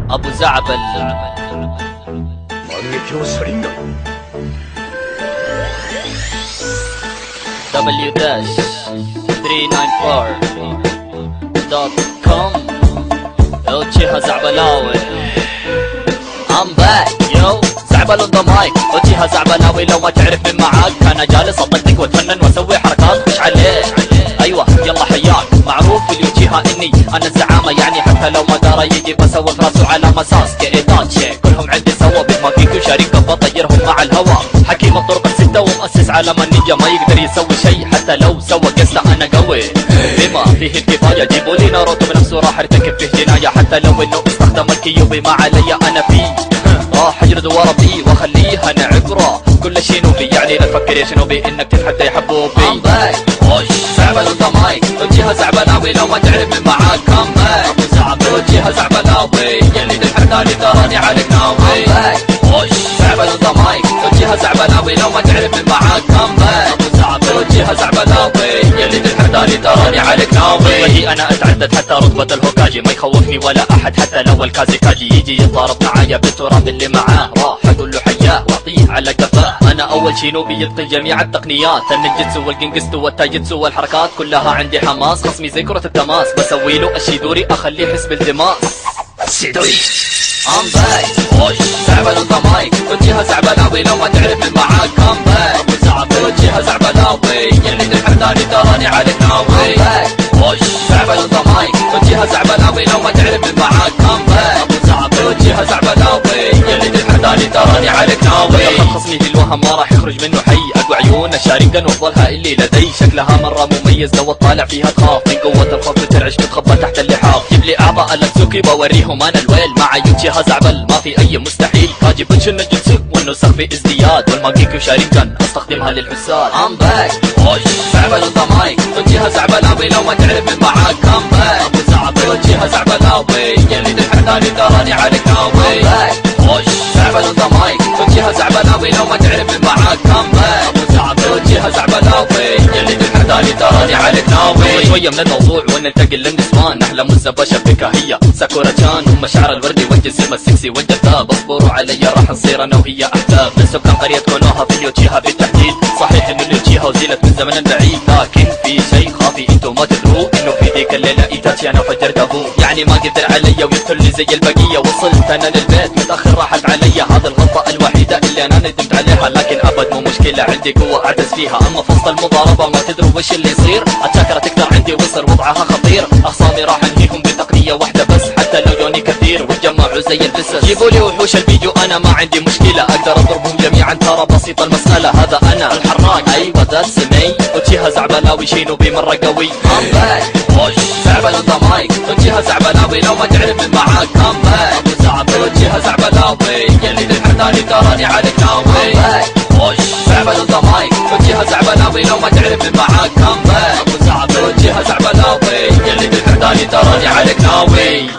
ابو زعبل w-394.com وجهها زعبلاوي. I'm back yo زعبل on the mic. وجهها زعبلاوي لو ما تعرف من معاك. انا جالس اطقطق واتفنن واسوي حركات خش عليه. ايوه يلا حياك معروف في الوجهة اني انا الزعامة يعني حتى لو ما دارى يجي بسوي براسه على مساس كايتاتشي. كلهم عندي سوا بما فيكو شريكة بطيرهم مع الهوا. حكيم الطرق الستة ومؤسس عالم النينجا ما يقدر يسوي شيء حتى لو سوى قصة انا قوي بما فيه الكفاية. جيبوا لي ناروتو بنفسه راح ارتكب فيه جناية حتى لو انه استخدم الكيوبي ما علي انا فيه. راح اجرد ورا بي واخليها نعبره. كل شي نوبي يعني لا تفكر يا شنوبي انك تتحدى يا حبوبي. I'm back وش زعبل on the mic. وجهها زعبلاوي لو ما تعرف من معاك. come back ابو زعبل وجهها زعبلاوي يلي تتحداني تراني عليك ناوي. I'm back وش زعبل on the mic. وجهها زعبلاوي لو ما تعرف من معاك. come back ابو زعبل وجهها زعبلاوي يلي تتحداني تراني عليك ناوي. وجهي انا اتعدد حتى رتبة الهوكاجي ما يخوفني ولا احد حتى لو الكازيكاجي يجي يتضارب معايا بالتراب اللي معاه. راح اقول له حياه واعطيه على قفاه. انا اول شينوبي يتقن جميع التقنيات النينجتسو والجنجستو والتايجتسو والحركات كلها عندي حماس. خصمي زي كرة التماس بسوي له الشيدوري اخليه يحس بالتماس. شيدوري I'm back وش زعبل on the mic. وجهها زعبلاوي لو ما تعرف من معاك. come back ابو زعبل وجهها زعبلاوي يلي تتحداني تراني عليك ناوي. I'm back وش زعبل on the mic. وجهها زعبلاوي لو ما تعرف من معاك. come back ابو زعبل وجهها زعبلاوي يلي تتحداني تراني عليك ناوي. خصمي في الوهم ما راح يخرج منه حي. اقوى عيونه شارقا وافضلها اللي لدي. شكلها مرة مميز لو تطالع فيها تخاف. من قوة الخوف بترعش تتخبى تحت اللحاف. جيب لي اعضاء الاتسوكي بوريهم انا الويل. مع يوتشيها زعبل ما في اي مستحيل. كاجي بنش النجتسو والنسخ في ازدياد. والماجيكو شارقا استخدمها للحساد. I'm back وش زعبل on the mic. وجهها زعبلاوي لو ما تعرف من معاك. come back ابو زعبل وجهها زعبلاوي يلي تتحداني تراني عليك ناوي. I'm back وش زعبل on the mic. وجهها زعبلاوي لو ما تعرف من معاك. come back ابو زعبل وجهها زعبلاوي يلي تتحداني تراني عليك ناوي. شوية من الموضوع وننتقل للنسوان. احلام الزباشة بك هي ساكورا جان. هم شعر الوردي والجسم السكسي والجذاب. اصبروا علي راح نصير انا وهي احباب. من سكان قرية كونوها في اليوتشيها بالتحديد. صحيح انه اليوتشيها وزيلت من زمن بعيد لكن في شيء خافي انتو ما تدروا انه في ذيك الليلة ايتاتشي انا فجرت ابوه. يعني ما قدر علي ويقتلني زي البقية. وصلت انا للبيت متاخر راحت علي. هذا الغلطة الوحيدة اللي انا ندمت عليها. لكن ابد مو مشكلة عندي قوة اعتز فيها. اما في وسط المضاربة ما تدروا وش اللي يصير. الشاكرة تكتر عندي وصل وضعها خطير. اخصامي راح انهيهم بتقنية واحدة بس حتى لو لوني كثير وتجمعوا زي الفسس. جيبوا لي وحوش الفيديو انا ما عندي مشكلة. اقدر اضربهم جميعا ترى بسيطة المسألة. هذا انا الحراق ايوه ذاتس مي. وجهها زعبلاوي شينوبي مرة قوي. I'm back وش زعبل on the mic. وجهها زعبلاوي لو ما تعرف من معاك. come back ابو زعبل وجهها زعبلاوي يلي تتحداني تراني عليك ناوي. I'm back وش زعبل on the mic. وجهها زعبلاوي لو ما تعرف من معاك. come back ابو زعبل وجهها زعبلاوي يلي تتحداني تراني عليك ناوي.